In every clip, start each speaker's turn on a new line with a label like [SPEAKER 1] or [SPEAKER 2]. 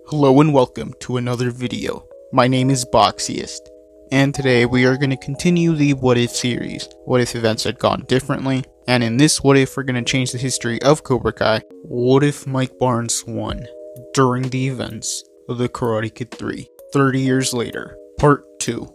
[SPEAKER 1] Hello and welcome to another video. My name is Boxiest, and today we are going to continue the What If series. What if events had gone differently? And in this What If, we're going to change the history of Cobra Kai. What if Mike Barnes won during the events of the Karate Kid 3, 30 years later, part 2.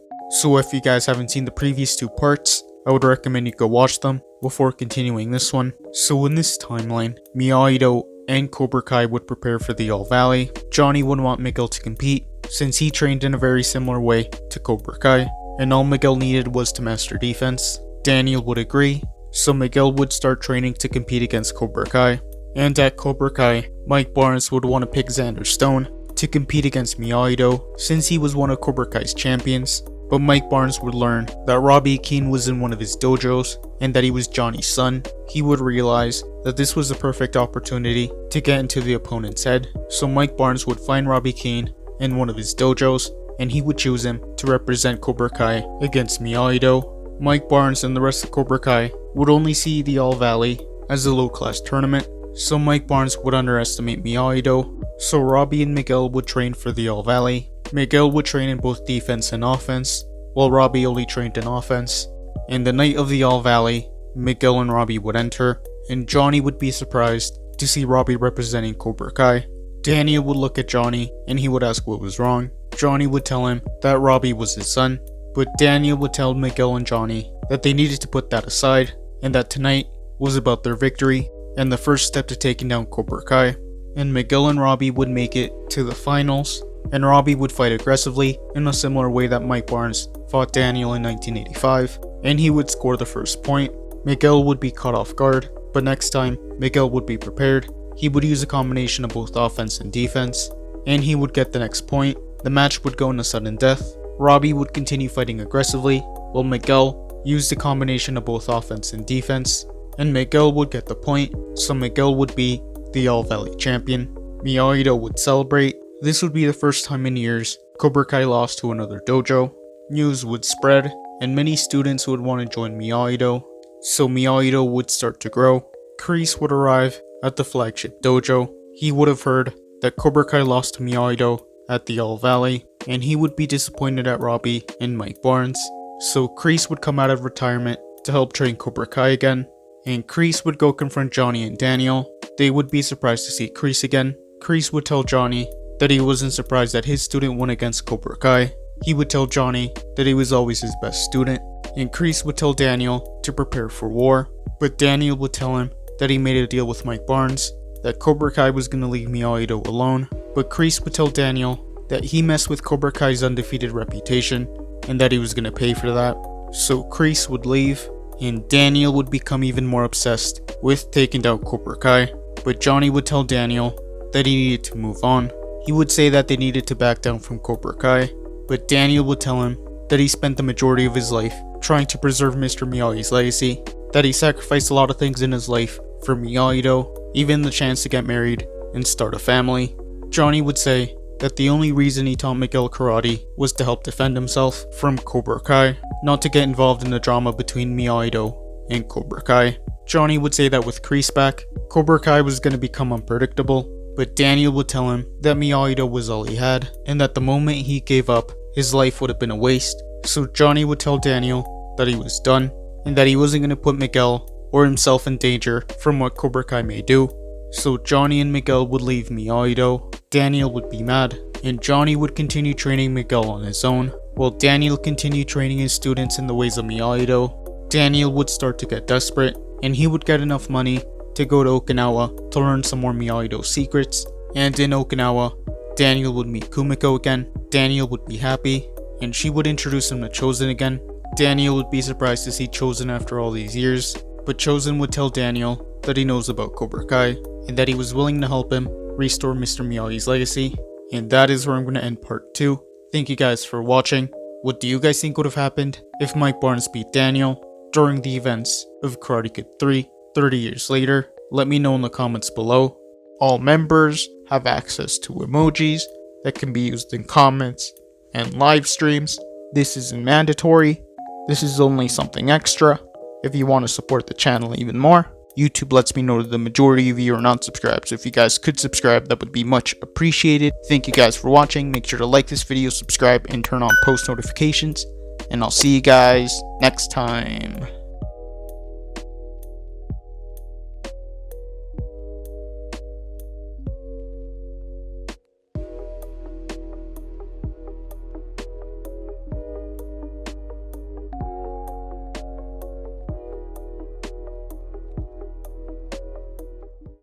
[SPEAKER 1] So if you guys haven't seen the previous two parts, I would recommend you go watch them before continuing this one. So in this timeline, Miyagi-Do and Cobra Kai would prepare for the All Valley. Johnny would want Miguel to compete, since he trained in a very similar way to Cobra Kai, and all Miguel needed was to master defense. Daniel would agree, so Miguel would start training to compete against Cobra Kai. And at Cobra Kai, Mike Barnes would want to pick Xander Stone to compete against Miyagi-Do, since he was one of Cobra Kai's champions. But Mike Barnes would learn that Robbie Keane was in one of his dojos, and that he was Johnny's son. He would realize that this was the perfect opportunity to get into the opponent's head, so Mike Barnes would find Robbie Keane in one of his dojos, and he would choose him to represent Cobra Kai against Miyagi-Do. Mike Barnes and the rest of Cobra Kai would only see the All Valley as a low-class tournament, so Mike Barnes would underestimate Miyagi-Do, so Robbie and Miguel would train for the All Valley. Miguel would train in both defense and offense, while Robbie only trained in offense. And the night of the All Valley, Miguel and Robbie would enter, and Johnny would be surprised to see Robbie representing Cobra Kai. Daniel would look at Johnny, and he would ask what was wrong. Johnny would tell him that Robbie was his son, but Daniel would tell Miguel and Johnny that they needed to put that aside, and that tonight was about their victory, and the first step to taking down Cobra Kai. And Miguel and Robbie would make it to the finals, and Robbie would fight aggressively in a similar way that Mike Barnes fought Daniel in 1985, and he would score the first point. Miguel would be caught off guard, but next time, Miguel would be prepared. He would use a combination of both offense and defense, and he would get the next point. The match would go into sudden death. Robbie would continue fighting aggressively, while Miguel used a combination of both offense and defense, and Miguel would get the point, so Miguel would be the All Valley champion. Miyagi-Do would celebrate. This would be the first time in years Cobra Kai lost to another dojo. News would spread, and many students would want to join Miyagi-Do, so Miyagi-Do would start to grow. Kreese would arrive at the flagship dojo. He would have heard that Cobra Kai lost to Miyagi-Do at the All Valley, and he would be disappointed at Robbie and Mike Barnes. So Kreese would come out of retirement to help train Cobra Kai again, and Kreese would go confront Johnny and Daniel. They would be surprised to see Kreese again. Kreese would tell Johnny that he wasn't surprised that his student won against Cobra Kai. He would tell Johnny that he was always his best student, and Kreese would tell Daniel to prepare for war, but Daniel would tell him that he made a deal with Mike Barnes, that Cobra Kai was going to leave Miyagi-Do alone, but Kreese would tell Daniel that he messed with Cobra Kai's undefeated reputation, and that he was going to pay for that. So Kreese would leave, and Daniel would become even more obsessed with taking down Cobra Kai, but Johnny would tell Daniel that he needed to move on. He would say that they needed to back down from Cobra Kai, but Daniel would tell him that he spent the majority of his life trying to preserve Mr. Miyagi's legacy, that he sacrificed a lot of things in his life for Miyagi-Do, even the chance to get married and start a family. Johnny would say that the only reason he taught Miguel karate was to help defend himself from Cobra Kai, not to get involved in the drama between Miyagi-Do and Cobra Kai. Johnny would say that with Kreese back, Cobra Kai was going to become unpredictable, but Daniel would tell him that Miyagi-Do was all he had, and that the moment he gave up, his life would have been a waste. So Johnny would tell Daniel that he was done, and that he wasn't going to put Miguel or himself in danger from what Cobra Kai may do. So Johnny and Miguel would leave Miyagi-Do. Daniel would be mad, and Johnny would continue training Miguel on his own, while Daniel continued training his students in the ways of Miyagi-Do. Daniel would start to get desperate, and he would get enough money to go to Okinawa to learn some more Miyagi-Do secrets. And in Okinawa, Daniel would meet Kumiko again. Daniel would be happy, and she would introduce him to Chosen again. Daniel would be surprised to see Chosen after all these years, but Chosen would tell Daniel that he knows about Cobra Kai, and that he was willing to help him restore Mr. Miyagi's legacy. And that is where I'm going to end part 2. Thank you guys for watching. What do you guys think would have happened if Mike Barnes beat Daniel during the events of Karate Kid 3, 30 years later? Let me know in the comments below. All members have access to emojis that can be used in comments and live streams. This isn't mandatory. This is only something extra. If you want to support the channel even more, YouTube lets me know that the majority of you are not subscribed. So if you guys could subscribe, that would be much appreciated. Thank you guys for watching. Make sure to like this video, subscribe, and turn on post notifications. And I'll see you guys next time.